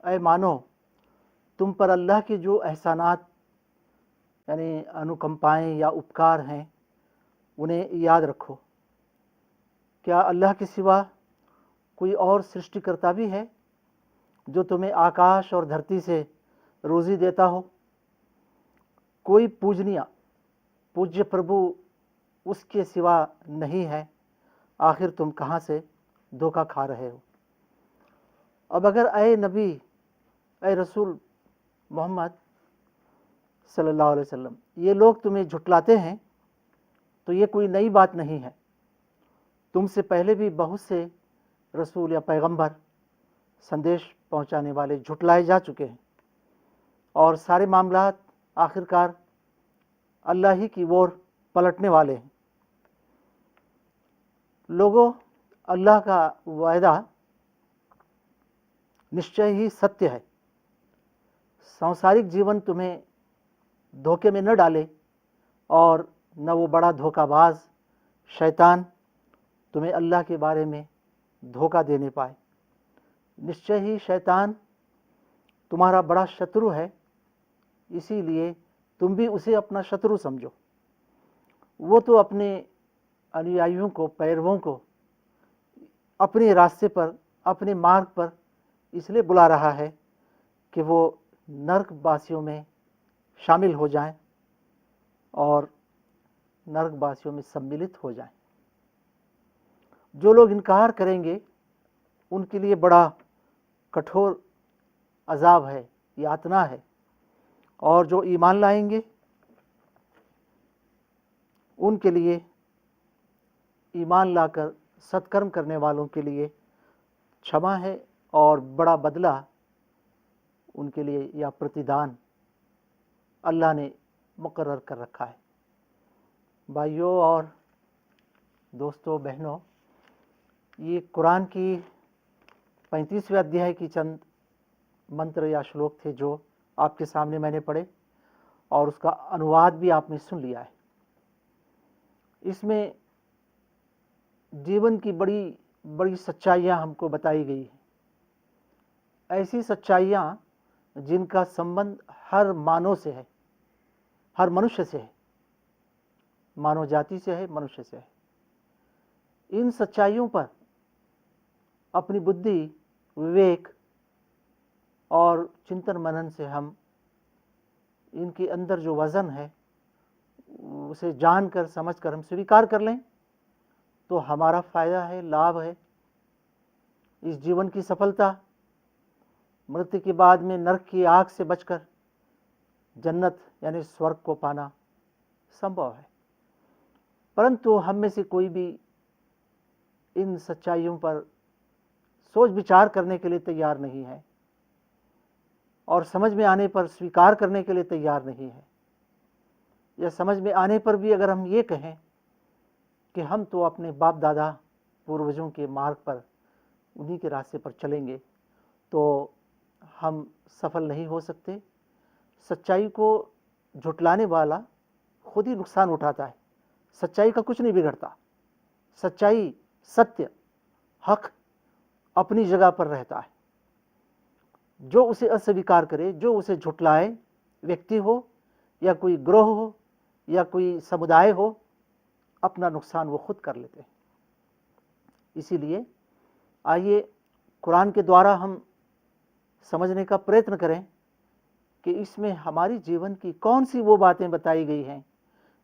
ऐ मानो, तुम पर अल्लाह के जो एहसानात यानी अनुकंपाएं या उपकार हैं उन्हें याद रखो। क्या अल्लाह के सिवा कोई और सृष्टिकर्ता भी है जो तुम्हें आकाश और धरती से रोज़ी देता हो? कोई पूज्य प्रभु उसके सिवा नहीं है। आखिर तुम कहाँ से धोखा खा रहे हो? अब अगर ऐ नबी, ऐ रसूल मोहम्मद सल्लल्लाहु अलैहि वसल्लम, ये लोग तुम्हें झुटलाते हैं तो ये कोई नई बात नहीं है। तुमसे पहले भी बहुत से रसूल या पैगंबर, संदेश पहुंचाने वाले झुटलाए जा चुके हैं और सारे मामलात आखिरकार अल्लाह ही की ओर पलटने वाले हैं। लोगों, अल्लाह का वायदा निश्चय ही सत्य है। सांसारिक जीवन तुम्हें धोखे में न डाले और न वो बड़ा धोखाबाज शैतान तुम्हें अल्लाह के बारे में धोखा देने पाए। निश्चय ही शैतान तुम्हारा बड़ा शत्रु है, इसीलिए तुम भी उसे अपना शत्रु समझो। वो तो अपने अनुयायियों को, पैरवों को अपने रास्ते पर, अपने मार्ग पर इसलिए बुला रहा है कि वो नरकवासियों में शामिल हो जाएं और नरकवासियों में सम्मिलित हो जाएं। जो लोग इनकार करेंगे उनके लिए बड़ा कठोर अजाब है, यातना है, और जो ईमान लाएंगे उनके लिए, ईमान लाकर सत्कर्म करने वालों के लिए क्षमा है और बड़ा बदला उनके लिए या प्रतिदान अल्लाह ने मुकर्रर कर रखा है। भाइयों और दोस्तों, बहनों, ये कुरान की 35वें अध्याय की चंद मंत्र या श्लोक थे जो आपके सामने मैंने पढ़े और उसका अनुवाद भी आपने सुन लिया है। इसमें जीवन की बड़ी बड़ी सच्चाइयाँ हमको बताई गई हैं, ऐसी सच्चाइयाँ जिनका संबंध हर मानव से है, हर मनुष्य से है, मानव जाति से है, मनुष्य से है। इन सच्चाइयों पर अपनी बुद्धि, विवेक और चिंतन मनन से हम इनके अंदर जो वज़न है उसे जानकर, समझकर हम स्वीकार कर लें तो हमारा फ़ायदा है, लाभ है। इस जीवन की सफलता, मृत्यु के बाद में नरक की आग से बचकर जन्नत यानी स्वर्ग को पाना संभव है। परंतु हम में से कोई भी इन सच्चाइयों पर सोच विचार करने के लिए तैयार नहीं है और समझ में आने पर स्वीकार करने के लिए तैयार नहीं है। या समझ में आने पर भी अगर हम ये कहें कि हम तो अपने बाप दादा पूर्वजों के मार्ग पर, उन्हीं के रास्ते पर चलेंगे, तो हम सफल नहीं हो सकते। सच्चाई को झुटलाने वाला खुद ही नुकसान उठाता है। सच्चाई का कुछ नहीं बिगड़ता। सच्चाई, सत्य, हक अपनी जगह पर रहता है। जो उसे अस्वीकार करे, जो उसे झुटलाए, व्यक्ति हो या कोई ग्रोह हो या कोई समुदाय हो, अपना नुकसान वो खुद कर लेते हैं। इसीलिए आइए कुरान के द्वारा हम समझने का प्रयत्न करें कि इसमें हमारी जीवन की कौन सी वो बातें बताई गई हैं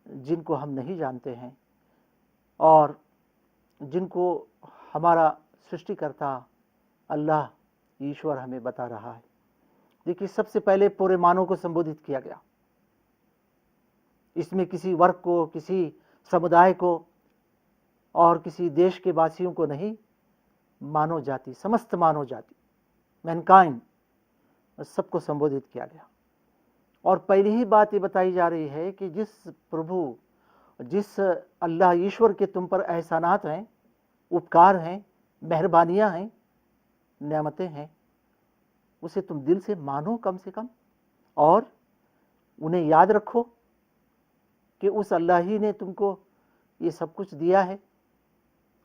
जिनको हम नहीं जानते हैं और जिनको हमारा सृष्टिकर्ता अल्लाह ईश्वर हमें बता रहा है। देखिए, सबसे पहले पूरे मानव को संबोधित किया गया। इसमें किसी वर्ग को, किसी समुदाय को और किसी देश के वासियों को नहीं, मानव जाति, समस्त मानव जाति, मैनकाइंड, सबको संबोधित किया गया। और पहली ही बात ये बताई जा रही है कि जिस प्रभु, जिस अल्लाह ईश्वर के तुम पर एहसानात हैं, उपकार हैं, मेहरबानियाँ हैं, नेमतें हैं, उसे तुम दिल से मानो कम से कम, और उन्हें याद रखो कि उस अल्लाह ही ने तुमको ये सब कुछ दिया है।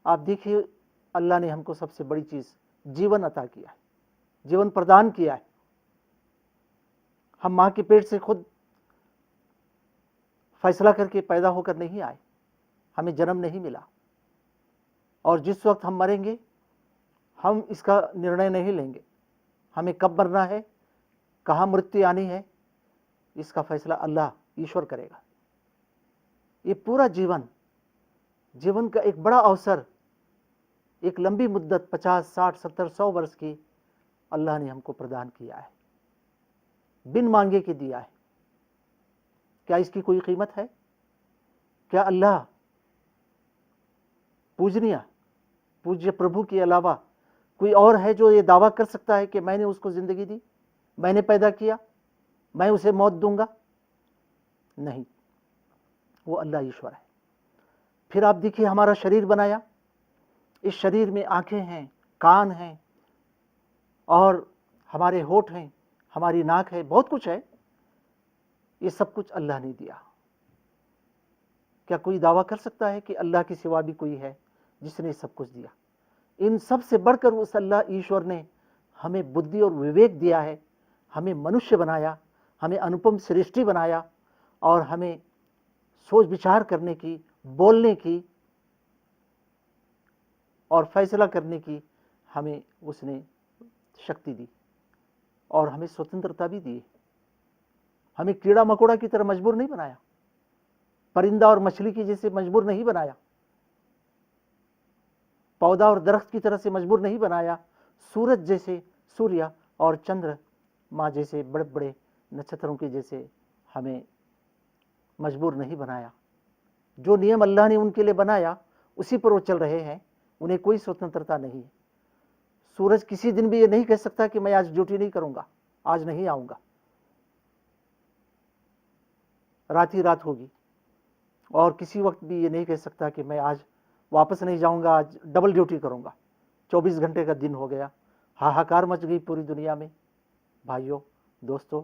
आप देखिए, अल्लाह ने हमको सबसे बड़ी चीज़ जीवन अता किया है। जीवन प्रदान किया है। हम माँ के पेट से खुद फैसला करके पैदा होकर नहीं आए, हमें जन्म नहीं मिला, और जिस वक्त हम मरेंगे हम इसका निर्णय नहीं लेंगे। हमें कब मरना है, कहाँ मृत्यु आनी है, इसका फैसला अल्लाह ईश्वर करेगा। ये पूरा जीवन का एक बड़ा अवसर, एक लंबी मुद्दत 50, 60, 70, 100 वर्ष की अल्लाह ने हमको प्रदान किया है, बिन मांगे के दिया है। क्या इसकी कोई कीमत है? क्या अल्लाह पूज्य प्रभु के अलावा कोई और है जो ये दावा कर सकता है कि मैंने उसको जिंदगी दी, मैंने पैदा किया, मैं उसे मौत दूंगा? नहीं, वो अल्लाह ईश्वर है। फिर आप देखिए, हमारा शरीर बनाया, इस शरीर में आंखें हैं, कान हैं, और हमारे होठ हैं, हमारी नाक है, बहुत कुछ है। ये सब कुछ अल्लाह ने दिया। क्या कोई दावा कर सकता है कि अल्लाह के सिवा भी कोई है जिसने सब कुछ दिया? इन सब से बढ़कर उस अल्लाह ईश्वर ने हमें बुद्धि और विवेक दिया है, हमें मनुष्य बनाया, हमें अनुपम सृष्टि बनाया, और हमें सोच विचार करने की, बोलने की और फैसला करने की हमें उसने शक्ति दी, और हमें स्वतंत्रता भी दी। हमें कीड़ा मकोड़ा की तरह मजबूर नहीं बनाया, परिंदा और मछली की जैसे मजबूर नहीं बनाया, पौधा और दरख्त की तरह से मजबूर नहीं बनाया, सूरज जैसे, सूर्य और चंद्रमा जैसे बड़े बड़े नक्षत्रों के जैसे हमें मजबूर नहीं बनाया। जो नियम अल्लाह ने उनके लिए बनाया उसी पर वो चल रहे हैं, उन्हें कोई स्वतंत्रता नहीं है। सूरज किसी दिन भी ये नहीं कह सकता कि मैं आज ड्यूटी नहीं करूंगा, आज नहीं आऊंगा, रात ही रात होगी। और किसी वक्त भी ये नहीं कह सकता कि मैं आज वापस नहीं जाऊंगा, आज डबल ड्यूटी करूंगा। 24 घंटे का दिन हो गया, हाहाकार मच गई पूरी दुनिया में। भाइयों, दोस्तों,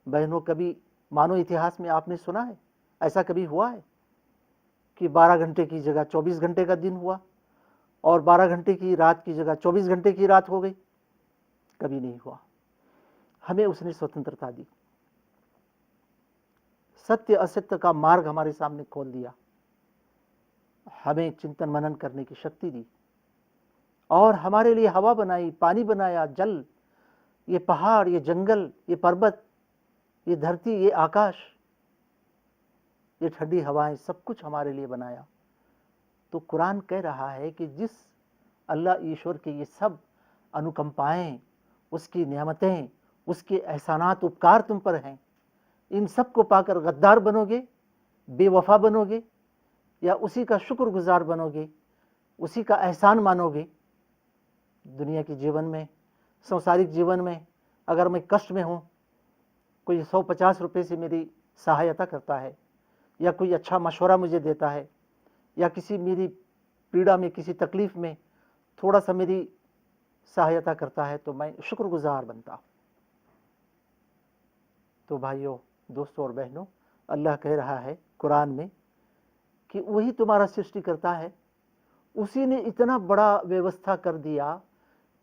बहनों, कभी मानव इतिहास में आपने सुना है, ऐसा कभी हुआ है कि 12 घंटे की जगह 24 घंटे का दिन हुआ, और 12 घंटे की रात की जगह 24 घंटे की रात हो गई? कभी नहीं हुआ। हमें उसने स्वतंत्रता दी, सत्य असत्य का मार्ग हमारे सामने खोल दिया, हमें चिंतन मनन करने की शक्ति दी, और हमारे लिए हवा बनाई, पानी बनाया, जल, ये पहाड़, ये जंगल, ये पर्वत, ये धरती, ये आकाश, ये ठंडी हवाएं, सब कुछ हमारे लिए बनाया। तो कुरान कह रहा है कि जिस अल्लाह ईश्वर के ये सब अनुकंपाएं, उसकी नेमतें, उसके एहसानात, उपकार तुम पर हैं, इन सब को पाकर गद्दार बनोगे, बेवफा बनोगे, या उसी का शुक्रगुजार बनोगे, उसी का एहसान मानोगे? दुनिया के जीवन में, संसारिक जीवन में अगर मैं कष्ट में हूँ, कोई 150 रुपये से मेरी सहायता करता है, या कोई अच्छा मशवरा मुझे देता है, या किसी मेरी पीड़ा में, किसी तकलीफ़ में थोड़ा सा मेरी सहायता करता है, तो मैं शुक्रगुजार बनता हूँ। तो भाइयों, दोस्तों और बहनों, अल्लाह कह रहा है कुरान में कि वही तुम्हारा सृष्टि करता है, उसी ने इतना बड़ा व्यवस्था कर दिया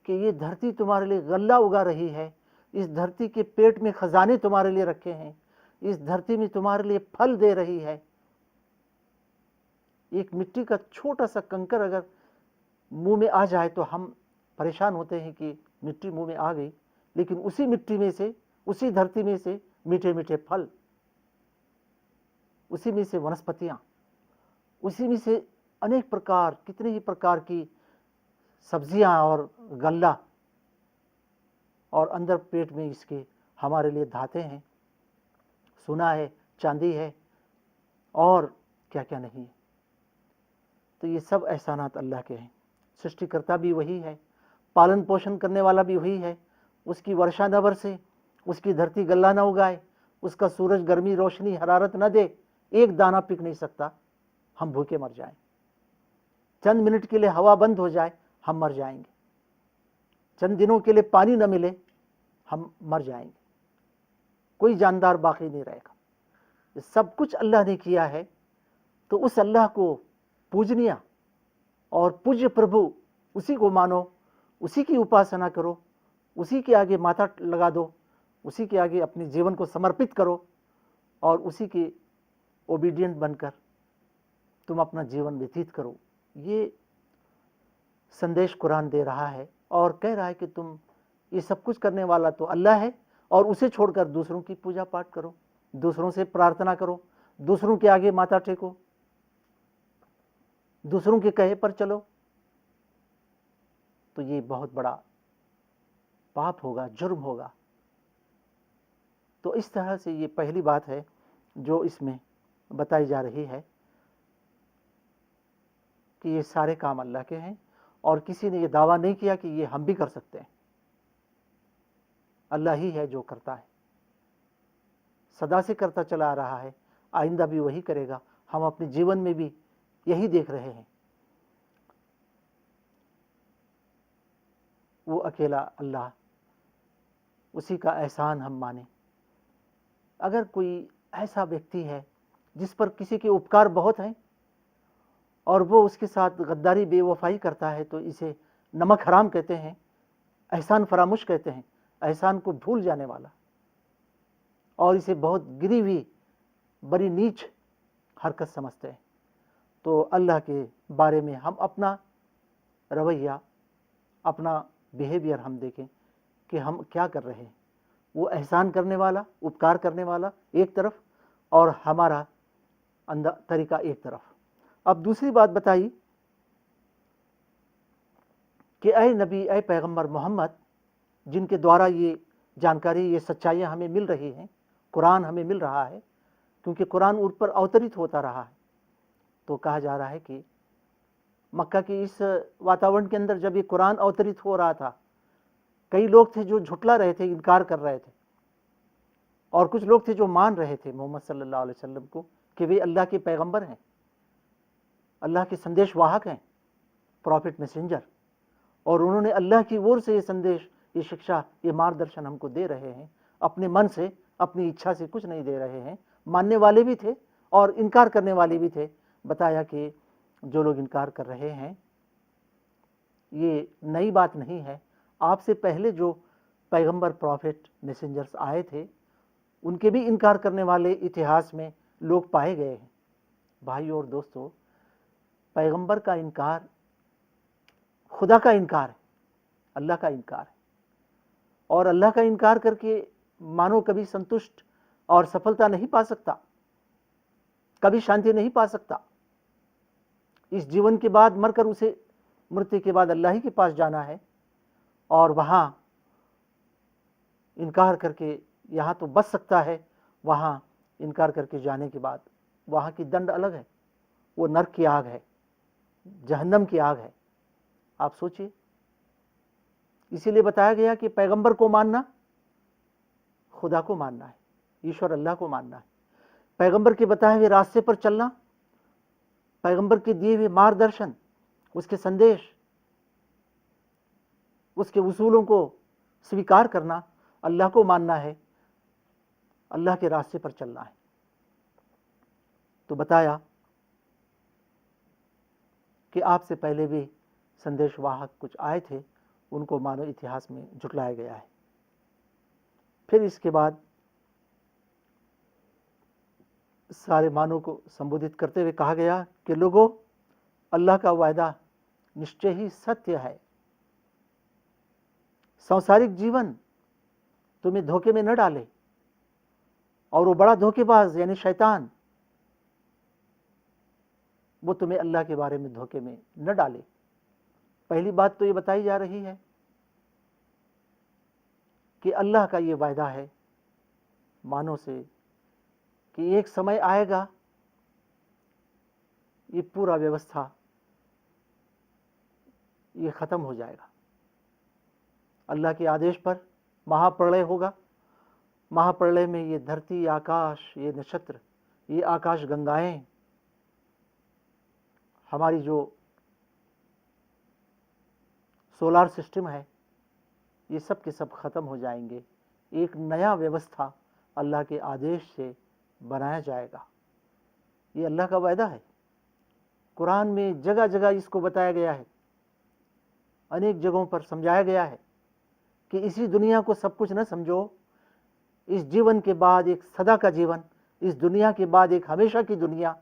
कि ये धरती तुम्हारे लिए गल्ला उगा रही है, इस धरती के पेट में खजाने तुम्हारे लिए रखे हैं, इस धरती में तुम्हारे लिए फल दे रही है। एक मिट्टी का छोटा सा कंकर अगर मुंह में आ जाए तो हम परेशान होते हैं कि मिट्टी मुंह में आ गई, लेकिन उसी मिट्टी में से, उसी धरती में से मीठे मीठे फल, उसी में से वनस्पतियां, उसी में से अनेक प्रकार, कितने ही प्रकार की सब्जियां और गल्ला, और अंदर पेट में इसके हमारे लिए धाते हैं, सोना है, चांदी है, और क्या क्या नहीं है। तो ये सब एहसानात अल्लाह के हैं। सृष्टिकर्ता भी वही है, पालन पोषण करने वाला भी वही है। उसकी वर्षा न बरसे, उसकी धरती गल्ला न उगाए, उसका सूरज गर्मी, रोशनी, हरारत न दे, एक दाना पिक नहीं सकता, हम भूखे मर जाएं। चंद मिनट के लिए हवा बंद हो जाए, हम मर जाएंगे। चंद दिनों के लिए पानी न मिले, हम मर जाएंगे, कोई जानदार बाकी नहीं रहेगा। सब कुछ अल्लाह ने किया है, तो उस अल्लाह को पूजनीय और पूज्य प्रभु, उसी को मानो, उसी की उपासना करो, उसी के आगे माथा लगा दो, उसी के आगे अपने जीवन को समर्पित करो और उसी के ओबीडिएंट बनकर तुम अपना जीवन व्यतीत करो। ये संदेश कुरान दे रहा है और कह रहा है कि तुम ये सब कुछ करने वाला तो अल्लाह है और उसे छोड़कर दूसरों की पूजा पाठ करो, दूसरों से प्रार्थना करो, दूसरों के आगे माथा टेको, दूसरों के कहे पर चलो, तो ये बहुत बड़ा पाप होगा, जुर्म होगा। तो इस तरह से ये पहली बात है जो इसमें बताई जा रही है कि ये सारे काम अल्लाह के हैं और किसी ने ये दावा नहीं किया कि ये हम भी कर सकते हैं। अल्लाह ही है जो करता है, सदा से करता चला आ रहा है, आइंदा भी वही करेगा। हम अपने जीवन में भी यही देख रहे हैं। वो अकेला अल्लाह, उसी का एहसान हम माने। अगर कोई ऐसा व्यक्ति है जिस पर किसी के उपकार बहुत हैं और वो उसके साथ गद्दारी बेवफाई करता है, तो इसे नमक हराम कहते हैं, एहसान फरामुश कहते हैं, एहसान को भूल जाने वाला, और इसे बहुत गिरी हुई बड़ी नीच हरकत समझते हैं। तो अल्लाह के बारे में हम अपना रवैया, अपना बिहेवियर हम देखें कि हम क्या कर रहे हैं। वो एहसान करने वाला, उपकार करने वाला एक तरफ और हमारा अंदर तरीका एक तरफ। अब दूसरी बात बताई कि ऐ नबी, ऐ पैगंबर मोहम्मद, जिनके द्वारा ये जानकारी, ये सच्चाइयाँ हमें मिल रही हैं, कुरान हमें मिल रहा है, क्योंकि कुरान उन पर अवतरित होता रहा है। तो कहा जा रहा है कि मक्का की इस वातावरण के अंदर जब ये कुरान अवतरित हो रहा था, कई लोग थे जो झुटला रहे थे, इनकार कर रहे थे, और कुछ लोग थे जो मान रहे थे मोहम्मद सल्लल्लाहु अलैहि वसल्लम को कि वे अल्लाह के पैगंबर हैं, अल्लाह के संदेश वाहक हैं, प्रॉफिट मैसेंजर, और उन्होंने अल्लाह की ओर से ये संदेश, ये शिक्षा, ये मार्गदर्शन हमको दे रहे हैं। अपने मन से, अपनी इच्छा से कुछ नहीं दे रहे हैं। मानने वाले भी थे और इनकार करने वाले भी थे। बताया कि जो लोग इनकार कर रहे हैं, ये नई बात नहीं है। आपसे पहले जो पैगंबर, प्रॉफिट, मैसेंजर्स आए थे, उनके भी इनकार करने वाले इतिहास में लोग पाए गए हैं। भाइयों और दोस्तों, पैगंबर का इनकार खुदा का इनकार है, अल्लाह का इनकार है, और अल्लाह का इनकार करके मानो कभी संतुष्ट और सफलता नहीं पा सकता, कभी शांति नहीं पा सकता। इस जीवन के बाद मरकर उसे मृत्यु के बाद अल्लाह ही के पास जाना है, और वहां इनकार करके यहाँ तो बच सकता है, वहां इनकार करके जाने के बाद वहां की दंड अलग है। वो नरक की आग है, जहन्नम की आग है। आप सोचिए, इसीलिए बताया गया कि पैगंबर को मानना खुदा को मानना है, ईश्वर अल्लाह को मानना है। पैगंबर के बताए हुए रास्ते पर चलना, पैगंबर के दिए हुए मार्गदर्शन, उसके संदेश, उसके उसूलों को स्वीकार करना, अल्लाह को मानना है, अल्लाह के रास्ते पर चलना है। तो बताया कि आपसे पहले भी संदेशवाहक कुछ आए थे, उनको मानव इतिहास में झुटलाया गया है। फिर इसके बाद सारे मानव को संबोधित करते हुए कहा गया कि लोगों, अल्लाह का वायदा निश्चय ही सत्य है। सांसारिक जीवन तुम्हें धोखे में न डाले, और वो बड़ा धोखेबाज यानी शैतान, वो तुम्हें अल्लाह के बारे में धोखे में न डाले। पहली बात तो ये बताई जा रही है कि अल्लाह का ये वायदा है मानव से कि एक समय आएगा, ये पूरा व्यवस्था ये खत्म हो जाएगा। अल्लाह के आदेश पर महाप्रलय होगा। महाप्रलय में ये धरती, आकाश, ये नक्षत्र, ये आकाश गंगाएं, हमारी जो सोलार सिस्टम है, ये सब के सब खत्म हो जाएंगे। एक नया व्यवस्था अल्लाह के आदेश से बनाया जाएगा। ये अल्लाह का वायदा है। कुरान में जगह जगह इसको बताया गया है, अनेक जगहों पर समझाया गया है कि इसी दुनिया को सब कुछ न समझो। इस जीवन के बाद एक सदा का जीवन, इस दुनिया के बाद एक हमेशा की दुनिया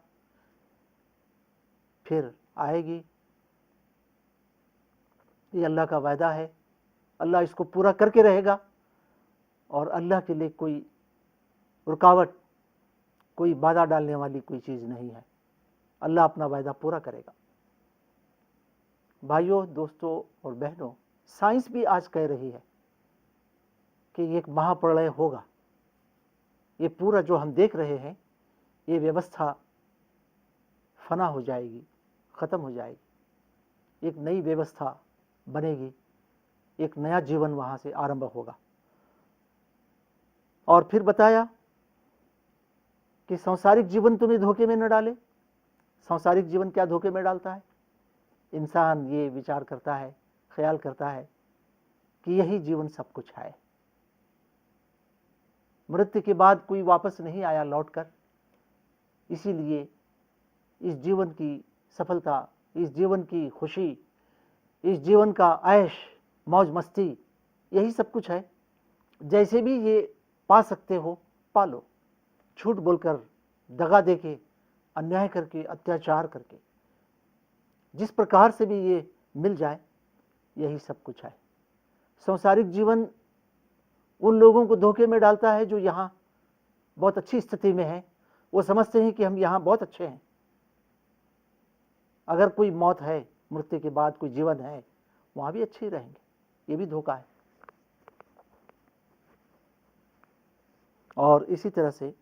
फिर आएगी। ये अल्लाह का वायदा है, अल्लाह इसको पूरा करके रहेगा और अल्लाह के लिए कोई रुकावट, कोई बाधा डालने वाली कोई चीज़ नहीं है। अल्लाह अपना वायदा पूरा करेगा। भाइयों, दोस्तों और बहनों, साइंस भी आज कह रही है कि एक महाप्रलय होगा। ये पूरा जो हम देख रहे हैं, ये व्यवस्था फना हो जाएगी, ख़त्म हो जाएगी, एक नई व्यवस्था बनेगी, एक नया जीवन वहाँ से आरंभ होगा। और फिर बताया कि सांसारिक जीवन तुम्हें धोखे में न डाले। सांसारिक जीवन क्या धोखे में डालता है? इंसान ये विचार करता है, ख्याल करता है कि यही जीवन सब कुछ है, मृत्यु के बाद कोई वापस नहीं आया लौटकर, इसीलिए इस जीवन की सफलता, इस जीवन की खुशी, इस जीवन का ऐश मौज मस्ती, यही सब कुछ है। जैसे भी ये पा सकते हो पालो, झूठ बोलकर, दगा देके, अन्याय करके, अत्याचार करके, जिस प्रकार से भी ये मिल जाए, यही सब कुछ है। सांसारिक जीवन उन लोगों को धोखे में डालता है जो यहाँ बहुत अच्छी स्थिति में है। वो समझते हैं कि हम यहाँ बहुत अच्छे हैं, अगर कोई मौत है, मृत्यु के बाद कोई जीवन है, वहाँ भी अच्छे ही रहेंगे। ये भी धोखा है। और इसी तरह से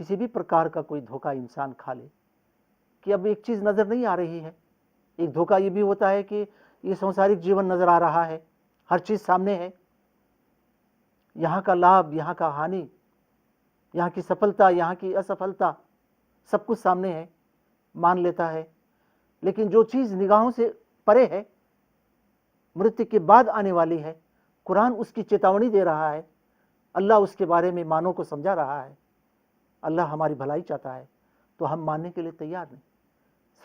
किसी भी प्रकार का कोई धोखा इंसान खा ले कि अब एक चीज़ नज़र नहीं आ रही है। एक धोखा ये भी होता है कि ये सांसारिक जीवन नज़र आ रहा है, हर चीज़ सामने है, यहाँ का लाभ, यहाँ का हानि, यहाँ की सफलता, यहाँ की असफलता, सब कुछ सामने है, मान लेता है। लेकिन जो चीज़ निगाहों से परे है, मृत्यु के बाद आने वाली है, कुरान उसकी चेतावनी दे रहा है, अल्लाह उसके बारे में मानव को समझा रहा है, अल्लाह हमारी भलाई चाहता है, तो हम मानने के लिए तैयार नहीं।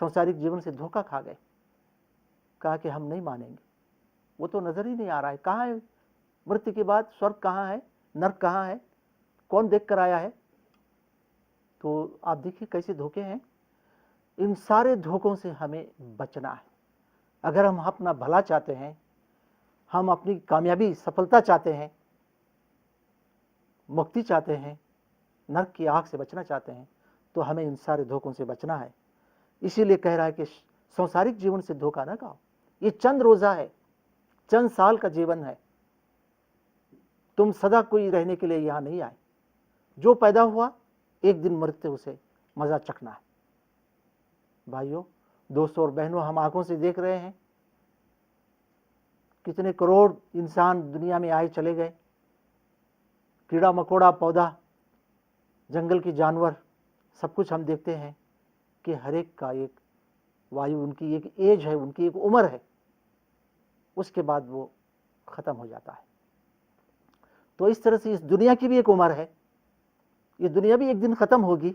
सांसारिक जीवन से धोखा खा गए, कहा कि हम नहीं मानेंगे, वो तो नज़र ही नहीं आ रहा है। कहाँ है मृत्यु के बाद? स्वर्ग कहाँ है? नर्क कहाँ है? कौन देख कर आया है? तो आप देखिए कैसे धोखे हैं। इन सारे धोखों से हमें बचना है। अगर हम अपना भला चाहते हैं, हम अपनी कामयाबी, सफलता चाहते हैं, मुक्ति चाहते हैं, नर्क की आग से बचना चाहते हैं, तो हमें इन सारे धोखों से बचना है। इसीलिए कह रहा है कि सांसारिक जीवन से धोखा ना खाओ। ये चंद रोज़ा है, चंद साल का जीवन है। तुम सदा कोई रहने के लिए यहाँ नहीं आए। जो पैदा हुआ, एक दिन मृत्यु से मज़ा चखना है। भाइयों, दोस्तों और बहनों, हम आंखों से देख रहे हैं कितने करोड़ इंसान दुनिया में आए चले गए। कीड़ा मकोड़ा, पौधा, जंगल के जानवर, सब कुछ हम देखते हैं कि हर एक का एक वायु, उनकी एक एज है, उनकी एक उम्र है, उसके बाद वो ख़त्म हो जाता है। तो इस तरह से इस दुनिया की भी एक उम्र है। ये दुनिया भी एक दिन ख़त्म होगी,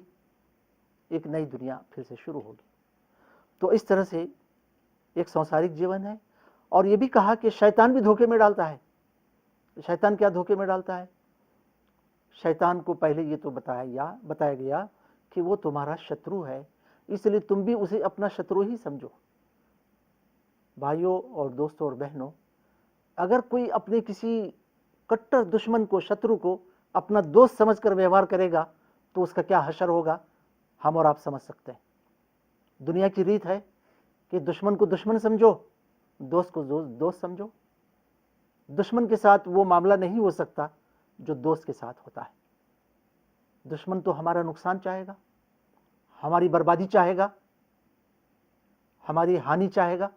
एक नई दुनिया फिर से शुरू होगी। तो इस तरह से एक सांसारिक जीवन है। और ये भी कहा कि शैतान भी धोखे में डालता है। शैतान क्या धोखे में डालता है? शैतान को पहले ये तो बताया गया कि वो तुम्हारा शत्रु है, इसलिए तुम भी उसे अपना शत्रु ही समझो। भाइयों और दोस्तों और बहनों, अगर कोई अपने किसी कट्टर दुश्मन को, शत्रु को अपना दोस्त समझकर व्यवहार करेगा तो उसका क्या हशर होगा, हम और आप समझ सकते हैं। दुनिया की रीत है कि दुश्मन को दुश्मन समझो, दोस्त को दोस्त समझो। दुश्मन के साथ वो मामला नहीं हो सकता जो दोस्त के साथ होता है। दुश्मन तो हमारा नुकसान चाहेगा, हमारी बर्बादी चाहेगा, हमारी हानि चाहेगा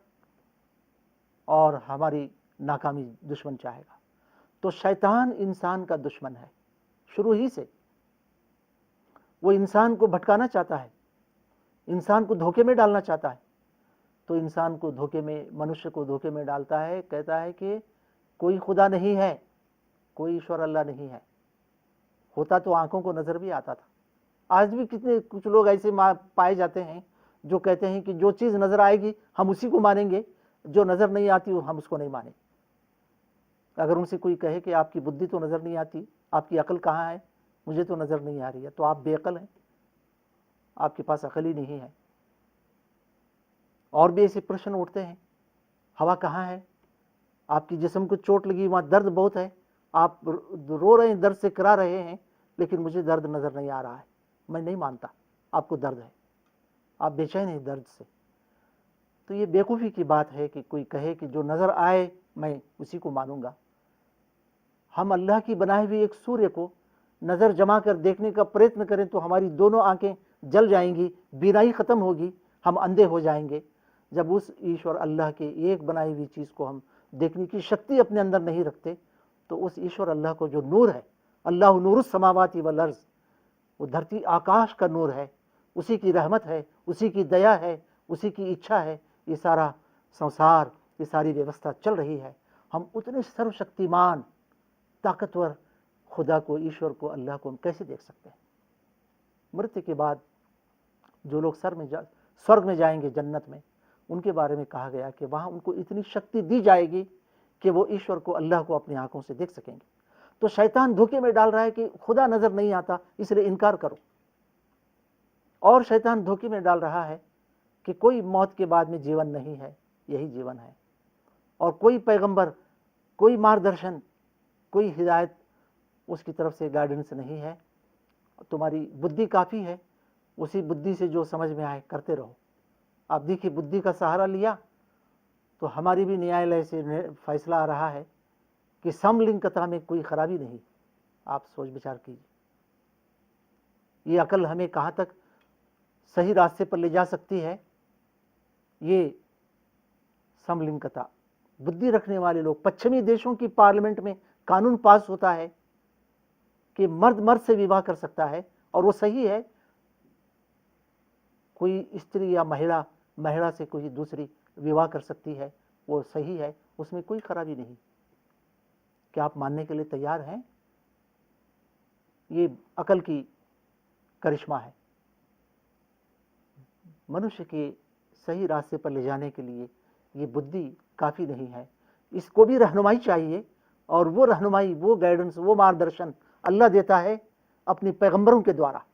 और हमारी नाकामी दुश्मन चाहेगा। तो शैतान इंसान का दुश्मन है शुरू ही से। वो इंसान को भटकाना चाहता है, इंसान को धोखे में डालना चाहता है। तो इंसान को धोखे में, मनुष्य को धोखे में डालता है, कहता है कि कोई खुदा नहीं है, कोई ईश्वर अल्लाह नहीं है। होता तो आंखों को नज़र भी आता था। आज भी कितने कुछ लोग ऐसे पाए जाते हैं जो कहते हैं कि जो चीज़ नज़र आएगी हम उसी को मानेंगे, जो नज़र नहीं आती हम उसको नहीं मानेंगे। अगर उनसे कोई कहे कि आपकी बुद्धि तो नज़र नहीं आती, आपकी अकल कहाँ है, मुझे तो नज़र नहीं आ रही है, तो आप बेअकल हैं, आपके पास अकल ही नहीं है। और भी ऐसे प्रश्न उठते हैं, हवा कहाँ है, आपकी जिस्म को चोट लगी, वहाँ दर्द बहुत है, आप रो रहे हैं, दर्द से करा रहे हैं, लेकिन मुझे दर्द नज़र नहीं आ रहा है, मैं नहीं मानता आपको दर्द है, आप बेचैन हैं दर्द से। तो ये बेवकूफ़ी की बात है कि कोई कहे कि जो नज़र आए मैं उसी को मानूंगा। हम अल्लाह की बनाई हुई एक सूर्य को नज़र जमा कर देखने का प्रयत्न करें तो हमारी दोनों आंखें जल जाएंगी, बीनाई ख़त्म होगी, हम अंधे हो जाएंगे। जब उस ईश्वर अल्लाह के एक बनाई हुई चीज़ को हम देखने की शक्ति अपने अंदर नहीं रखते, तो उस ईश्वर अल्लाह को जो नूर है, अल्लाह नूरुस समावाति वल अर्ज़, वो धरती आकाश का नूर है, उसी की रहमत है, उसी की दया है, उसी की इच्छा है, ये सारा संसार, ये सारी व्यवस्था चल रही है। हम उतने सर्वशक्तिमान ताकतवर खुदा को, ईश्वर को, अल्लाह को हम कैसे देख सकते हैं? मृत्यु के बाद जो लोग स्वर्ग में जाएंगे, जन्नत में, उनके बारे में कहा गया कि वहाँ उनको इतनी शक्ति दी जाएगी कि वो ईश्वर को, अल्लाह को अपनी आंखों से देख सकेंगे। तो शैतान धोखे में डाल रहा है कि खुदा नज़र नहीं आता इसलिए इनकार करो, और शैतान धोखे में डाल रहा है कि कोई मौत के बाद में जीवन नहीं है, यही जीवन है, और कोई पैगंबर, कोई मार्गदर्शन, कोई हिदायत उसकी तरफ से गाइडेंस नहीं है, तुम्हारी बुद्धि काफ़ी है, उसी बुद्धि से जो समझ में आए करते रहो। आप देखिए, बुद्धि का सहारा लिया तो हमारी भी न्यायालय से फैसला आ रहा है कि समलिंगता में कोई खराबी नहीं। आप सोच विचार कीजिए, ये अकल हमें कहाँ तक सही रास्ते पर ले जा सकती है। ये समलिंगता, बुद्धि रखने वाले लोग, पश्चिमी देशों की पार्लियामेंट में कानून पास होता है कि मर्द मर्द से विवाह कर सकता है, और वो सही है। कोई स्त्री या महिला महिला से कोई दूसरी विवाह कर सकती है, वो सही है, उसमें कोई खराबी नहीं। क्या आप मानने के लिए तैयार हैं? ये अकल की करिश्मा है। मनुष्य के सही रास्ते पर ले जाने के लिए ये बुद्धि काफ़ी नहीं है, इसको भी रहनुमाई चाहिए, और वो रहनुमाई, वो गाइडेंस, वो मार्गदर्शन अल्लाह देता है अपने पैगंबरों के द्वारा।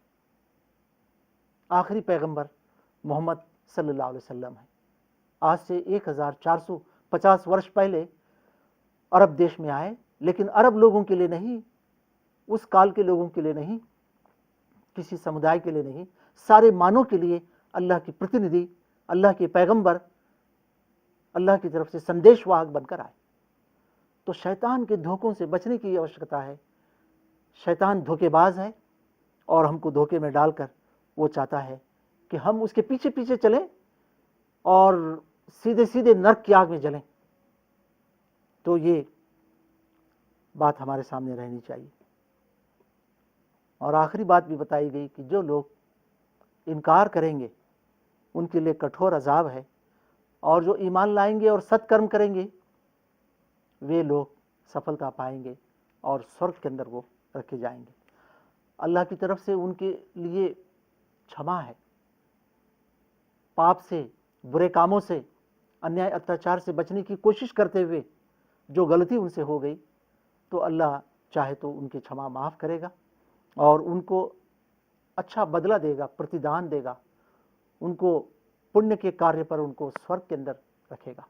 आखिरी पैगंबर मोहम्मद सल्लल्लाहु अलैहि वसल्लम है। आज से 1450 वर्ष पहले अरब देश में आए, लेकिन अरब लोगों के लिए नहीं, उस काल के लोगों के लिए नहीं, किसी समुदाय के लिए नहीं, सारे मानव के लिए अल्लाह की प्रतिनिधि, अल्लाह के पैगंबर, अल्लाह की तरफ से संदेशवाहक बनकर आए। तो शैतान के धोखों से बचने की आवश्यकता है। शैतान धोखेबाज है, और हमको धोखे में डालकर वो चाहता है कि हम उसके पीछे पीछे चलें और सीधे सीधे नरक की आग में जलें। तो ये बात हमारे सामने रहनी चाहिए। और आखिरी बात भी बताई गई कि जो लोग इनकार करेंगे उनके लिए कठोर अजाब है, और जो ईमान लाएंगे और सत्कर्म करेंगे वे लोग सफलता पाएंगे और स्वर्ग के अंदर वो रखे जाएंगे। अल्लाह की तरफ से उनके लिए क्षमा है। पाप से, बुरे कामों से, अन्याय अत्याचार से बचने की कोशिश करते हुए जो गलती उनसे हो गई, तो अल्लाह चाहे तो उनकी क्षमा माफ़ करेगा और उनको अच्छा बदला देगा, प्रतिदान देगा, उनको पुण्य के कार्य पर उनको स्वर्ग के अंदर रखेगा।